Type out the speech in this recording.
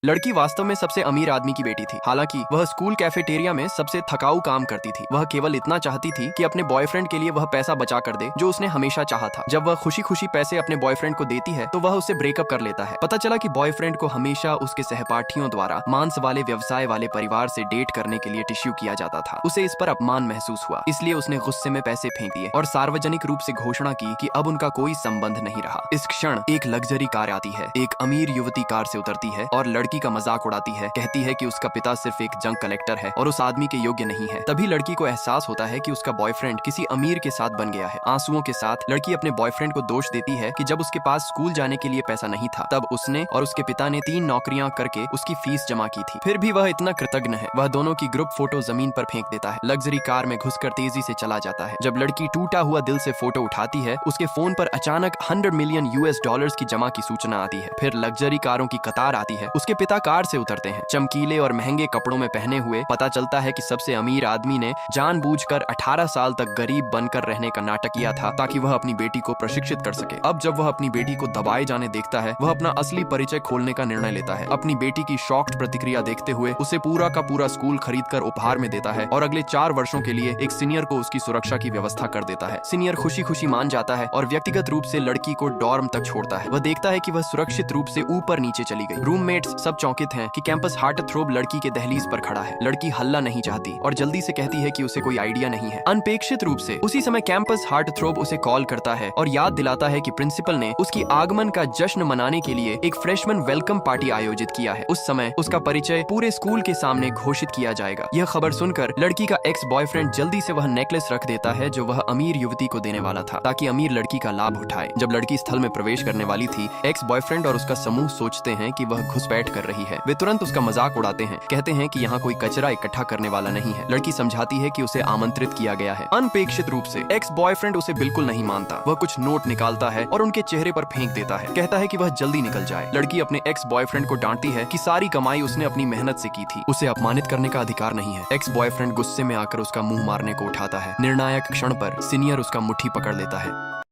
लड़की वास्तव में सबसे अमीर आदमी की बेटी थी। हालांकि वह स्कूल कैफेटेरिया में सबसे थकाऊ काम करती थी। वह केवल इतना चाहती थी कि अपने बॉयफ्रेंड के लिए वह पैसा बचा कर दे जो उसने हमेशा चाहा था। जब वह खुशी खुशी पैसे अपने बॉयफ्रेंड को देती है तो वह उससे ब्रेकअप कर लेता है। पता चला कि बॉयफ्रेंड को हमेशा उसके सहपाठियों द्वारा मांस वाले व्यवसाय वाले परिवार से डेट करने के लिए टिश्यू किया जाता था। उसे इस पर अपमान महसूस हुआ, इसलिए उसने गुस्से में पैसे फेंक दिए और सार्वजनिक रूप से घोषणा की कि अब उनका कोई संबंध नहीं रहा। इस क्षण एक लग्जरी कार आती है। एक अमीर युवती कार से उतरती है और लड़की का मजाक उड़ाती है। कहती है कि उसका पिता सिर्फ एक जंक कलेक्टर है और उस आदमी के योग्य नहीं है। तभी लड़की को एहसास होता है कि उसका बॉयफ्रेंड किसी अमीर के साथ बन गया है। आंसुओं के साथ लड़की अपने बॉयफ्रेंड को दोष देती है कि जब उसके पास स्कूल जाने के लिए पैसा नहीं था तब उसने और उसके पिता ने 3 नौकरियां करके उसकी फीस जमा की थी। फिर भी वह इतना कृतज्ञ है। वह दोनों की ग्रुप फोटो जमीन पर फेंक देता है। लग्जरी कार में घुसकर तेजी से चला जाता है। जब लड़की टूटा हुआ दिल से फोटो उठाती है उसके फोन पर अचानक 100 मिलियन US डॉलर्स की जमा की सूचना आती है। फिर लग्जरी कारों की कतार आती है। उसके पिता कार से उतरते हैं, चमकीले और महंगे कपड़ों में पहने हुए। पता चलता है कि सबसे अमीर आदमी ने जानबूझकर 18 साल तक गरीब बनकर रहने का नाटक किया था ताकि वह अपनी बेटी को प्रशिक्षित कर सके। अब जब वह अपनी बेटी को दबाए जाने देखता है वह अपना असली परिचय खोलने का निर्णय लेता है। अपनी बेटी की शॉक्ड प्रतिक्रिया देखते हुए उसे पूरा का पूरा स्कूल खरीदकर उपहार में देता है और अगले 4 वर्षों के लिए एक सीनियर को उसकी सुरक्षा की व्यवस्था कर देता है। सीनियर खुशी खुशी मान जाता है और व्यक्तिगत रूप से लड़की को डॉर्म तक छोड़ता है। वह देखता है कि वह सुरक्षित रूप से ऊपर नीचे चली गई। रूममेट्स सब चौंकित हैं कि कैंपस हार्टथ्रोब लड़की के दहलीज पर खड़ा है। लड़की हल्ला नहीं चाहती और जल्दी से कहती है कि उसे कोई आइडिया नहीं है। अनपेक्षित रूप से उसी समय कैंपस हार्टथ्रोब उसे कॉल करता है और याद दिलाता है कि प्रिंसिपल ने उसकी आगमन का जश्न मनाने के लिए एक फ्रेशमैन वेलकम पार्टी आयोजित किया है। उस समय उसका परिचय पूरे स्कूल के सामने घोषित किया जाएगा। यह खबर सुनकर लड़की का एक्स बॉयफ्रेंड जल्दी से वह नेकलेस रख देता है जो वह अमीर युवती को देने वाला था ताकि अमीर लड़की का लाभ उठाए। जब लड़की स्थल में प्रवेश करने वाली थी एक्स बॉयफ्रेंड और उसका समूह सोचते हैं कि वह घुसपैठ कर रही है। वे तुरंत उसका मजाक उड़ाते हैं, कहते हैं कि यहाँ कोई कचरा इकट्ठा करने वाला नहीं है। लड़की समझाती है कि उसे आमंत्रित किया गया है। अनपेक्षित रूप से एक्स बॉयफ्रेंड उसे बिल्कुल नहीं मानता। वह कुछ नोट निकालता है और उनके चेहरे पर फेंक देता है। कहता है कि वह जल्दी निकल जाए। लड़की अपने एक्स बॉयफ्रेंड को डांटती है कि सारी कमाई उसने अपनी मेहनत से की थी, उसे अपमानित करने का अधिकार नहीं है। एक्स बॉयफ्रेंड गुस्से में आकर उसका मुंह मारने को उठाता है। निर्णायक क्षण पर सीनियर उसका मुट्ठी पकड़ लेता है।